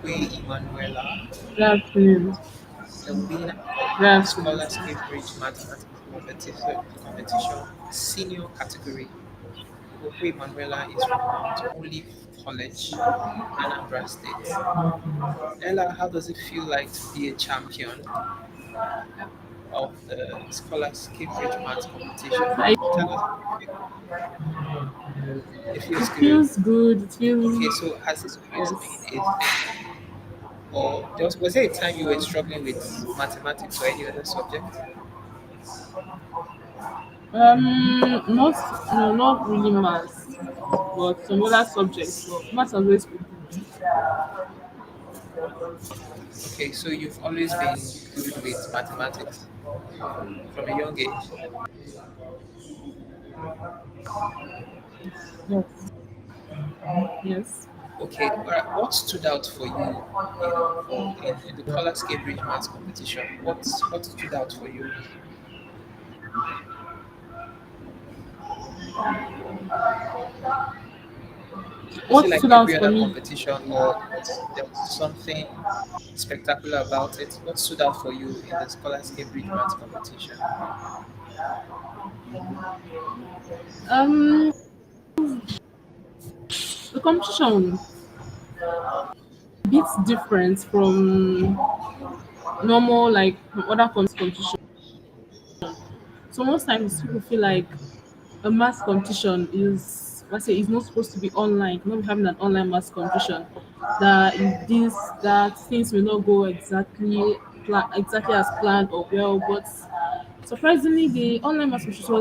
Way Emanuela. Good afternoon. The winner of Good the afternoon, Scholars sir. Cambridge Mathematics competition senior category. Okwe Emanuela is from Mount Olive College, Anambra State. Ella, how does it feel like to be a champion of the Scholars Cambridge Maths competition? I, Tell us how you feel. It it feels good. feels good. It Okay, feels so has this always been yes. a thing? Or was there a time you were struggling with mathematics or any other subject? Not no, not really maths, but some other subjects. But maths always been good. Okay, so you've always been good with mathematics from a young age. Yes, yes. Okay, all right. What stood out for you, for in the Colors Cambridge Maths competition? What stood out for you? Was What it like stood out every for other me? competition, or there was something spectacular about it? What stood out for you in the Scholars Cambridge Maths competition? Um, the competition bit different from normal like other competition. So most times people feel like a mass competition is let's say it's not supposed to be online. Not be having an online mass competition. That if this that things will not go exactly as planned or well. But surprisingly, the online mass competition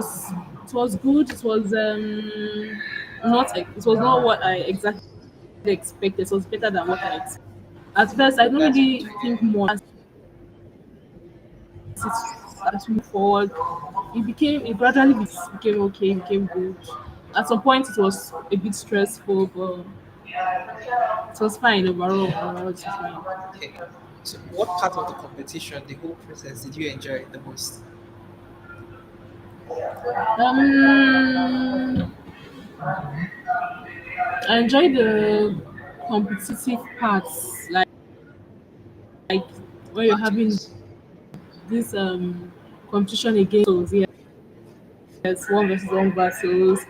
was good. It was it was not what I exactly expected. It was better than what I expected. At first, I don't That's good really to hear. think more as we move forward. It gradually became okay, became good. At some point, it was a bit stressful, but it was fine overall. Overall, it was fine. Okay, so what part of the competition, the whole process, did you enjoy the most? Um, I enjoy the competitive parts, like when you're having Battles. this competition against those, yes, one versus one battles,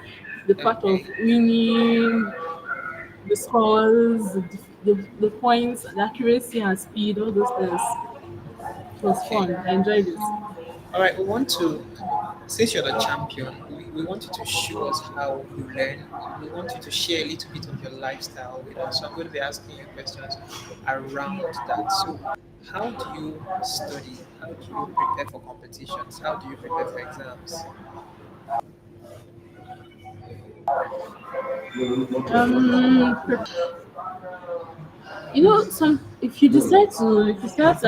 the part of Okay, winning, the scores, the points, the accuracy and speed, all those things. It was okay. fun. I enjoyed it. All right, we want to, since you're the champion, we want you to show us how you learn. We want you to share a little bit of your lifestyle with us. So I'm going to be asking you questions around that. So, how do you study? How do you prepare for competitions? How do you prepare for exams? Um, some if you decide to if you start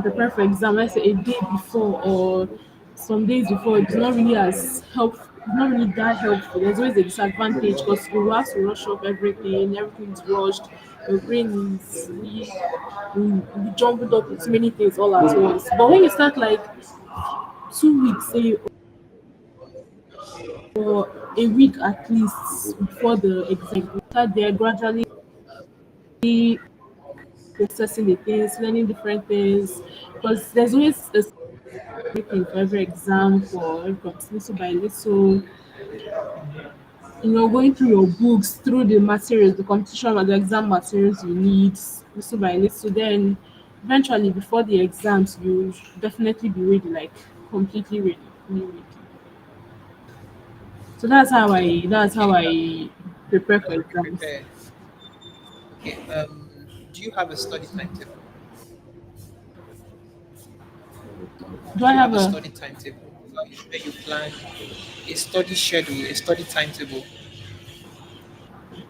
prepare for exam, let's say a day before or some days before, it's not really as helpful. Not really that helpful. There's always a disadvantage because you have to rush up everything. Everything's rushed. Your brain is we jumbled up with too many things all at once. But when you start like 2 weeks, say or a week at least before the exam, you start there gradually processing the things, learning different things. Because there's always a everything for every exam, for every little by little, going through your books, through the materials, the competition or the exam materials you need, little by little. Then eventually, before the exams, you should definitely be ready, like completely ready, fully ready. So Okay, that's how okay. I prepare for You exams. prepare. Okay. Do you have a study timetable? Do Do I you have have a a study timetable where you plan a study schedule, a study timetable?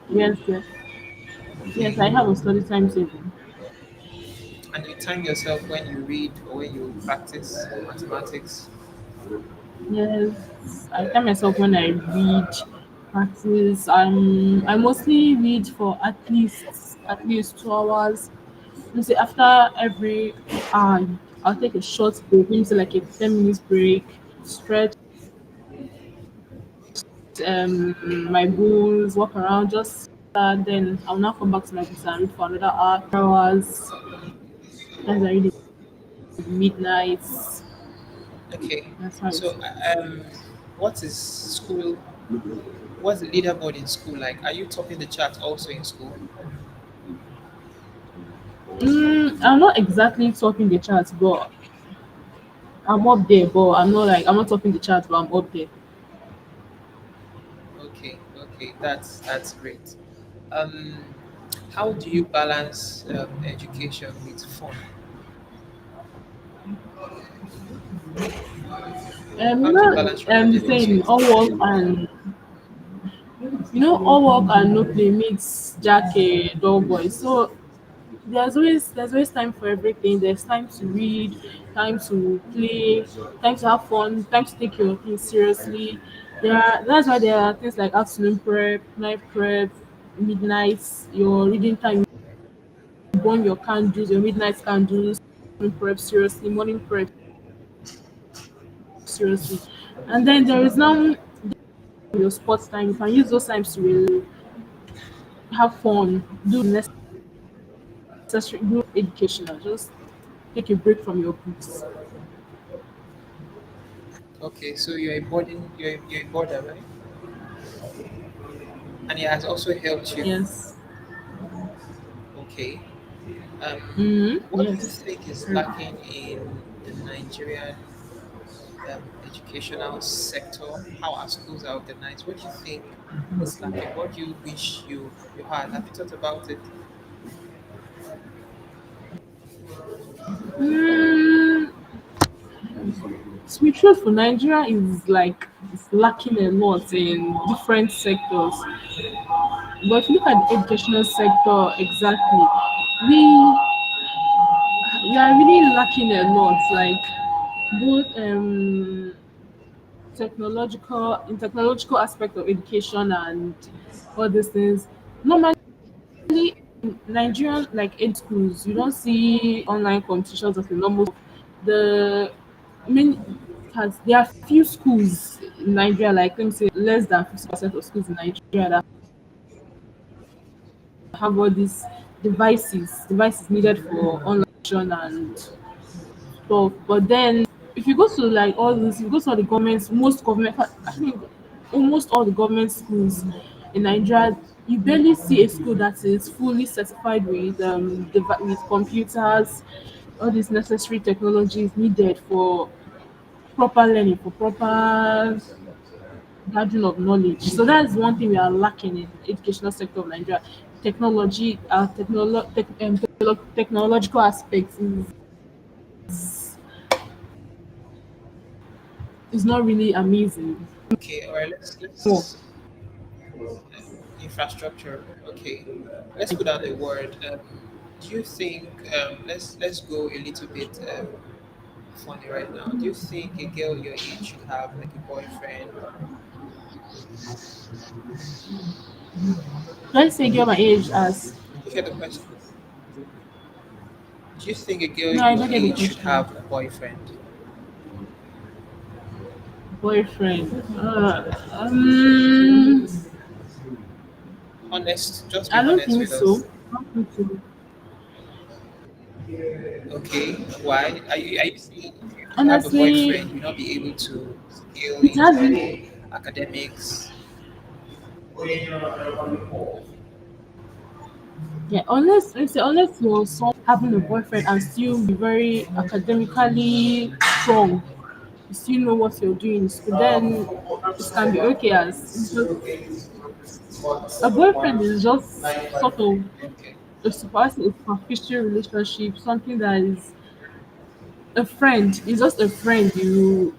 yes, yes, yes, Okay. I have a study timetable. And you time yourself when you read or when you practice mathematics. Yes, I tell myself when I read, practice. I mostly read for at least 2 hours. You see, after every hour, I'll take a short break, maybe say like a 10 minutes break, stretch my bones, walk around, just then I'll now come back to my computer and read for another hour, hours. Sometimes I read at midnight. Okay. That's how it So, is. what is school? What's the leaderboard in school like? Are you topping the chart also in school? I'm not exactly topping the charts, but I'm up there. But I'm not topping the charts, but I'm up there. Okay, okay, that's great. Um, how do you balance education with fun? How do you balance your The academics saying with all fun? work and all work and no play makes Jack a dull boy. So there's always time for everything. There's time to read, time to play, time to have fun, time to take your things seriously. That's why there are things like afternoon prep, night prep, midnight, your reading time, you burn your candles, your midnight candles, afternoon prep seriously, morning prep seriously. And then there is now your sports time. You can use those times to really have fun, do necessary, do educational, just take a break from your books. Okay, so you're a border, right? And it has also helped you. Yes. Okay. What do you Yes. think is Very. lacking in the Nigerian educational sector? How our schools are organized? What do you think is lacking? What do you wish you had? Have you thought about it? Mm, to be truthful, Nigeria is like it's lacking a lot in different sectors. But if you look at the educational sector exactly, we we are really lacking a lot. Like both technological aspect of education and all these things. Normally Nigerian like ed schools, you don't see online competitions of the normal. The I mean, has there are few schools in Nigeria, like let me say less than 50% of schools in Nigeria that have all these devices needed for online education and stuff. But then if you go to like all this, if you go to all the governments, most government, I think almost all the government schools in Nigeria, you barely see a school that is fully certified with with computers, all these necessary technologies needed for proper learning, for proper gathering of knowledge. So that's one thing we are lacking in the educational sector of Nigeria. Technological aspects is not really amazing. Okay, all right. More. Let's infrastructure. Okay, let's put out a word. Do you think let's go a little bit funny right now? Do you think a girl your age should have like a boyfriend? Let's say girl my age as You get the question? Do you think a girl no, I your don't get the age should question. have a boyfriend? Boyfriend. Honest, just be I don't honest think with us. so. I don't think so. Okay, why? Are you saying if you do have a Honestly, boyfriend, you'll not be able to scale it into has like been academics? yeah, unless you're some having a boyfriend and still be very academically strong, you still know what you're doing in school, then it can be okay as it's just a boyfriend is just sort of Okay. a superficial relationship, something that is a friend. It's just a friend you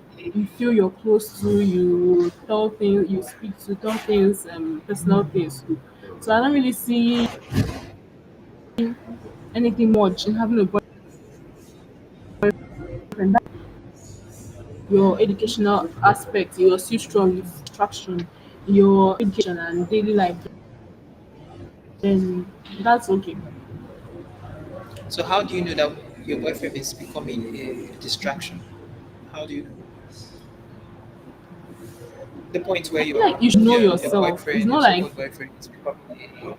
feel you're close to, you tell things, you speak to, tell things, personal things to. So I don't really see anything much in having a boyfriend. Your educational aspect, you're still strong with traction, your education and daily life, then that's okay. So how do you know that your boyfriend is becoming a distraction? How do you know? the point where I feel like you should know your yourself. It's boyfriend, your not like so-called boyfriend, is becoming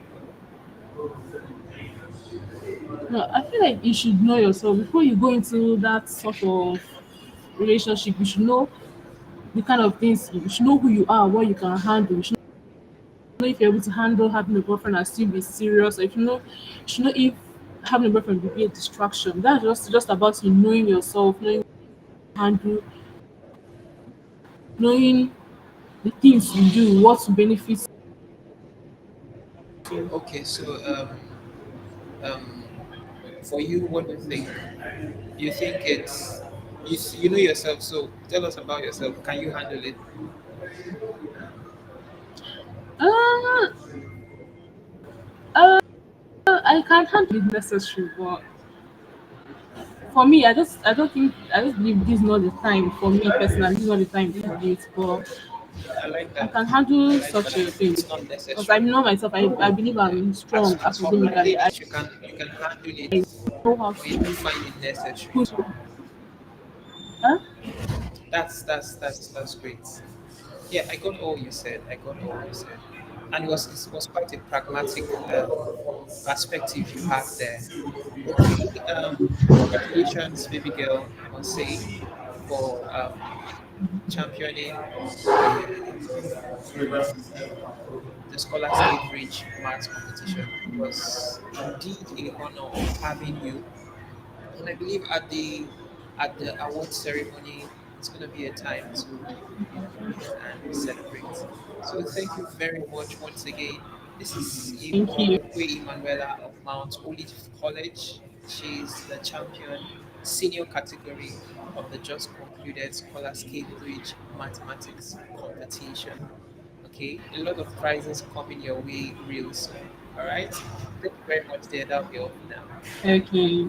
no, I feel like you should know yourself before you go into that sort of relationship. You should know the kind of things you should know who you are, what you can handle. You should know if you're able to handle having a boyfriend and still be serious. Or if you should know if having a boyfriend will be a distraction. That's just about you knowing yourself, knowing how to handle, knowing the things you do, what benefits you. okay. So um, for you, what do you think? You think it's you know yourself, so tell us about yourself. Can you handle it? Uh, uh, I can handle it necessary, but for me, I don't think I just believe this is not the time for me personally. This is not the time to do it, but I like I that. can I handle like such that. a thing It's not because I necessary. know myself. I believe Yeah. I'm strong As for academically. handling I it, you can handle it, know how but you don't to find it necessary. push. Huh? That's great. Yeah, I got all you said. I got all you said, and it was quite a pragmatic perspective you have there. Okay, congratulations, baby girl. I must say for championing the Scholars Cambridge Maths competition. It was indeed a honor having you, and I believe at the award ceremony, it's going to be a time to meet and celebrate. So thank you very much once again. This is Thank you. Okwe Emanuela of Mount Olive College. She's the champion senior category of the just concluded Scholars Cambridge Mathematics competition. Okay, a lot of prizes coming your way real soon. All right, thank you very much, dear. That'll be all for now. Okay.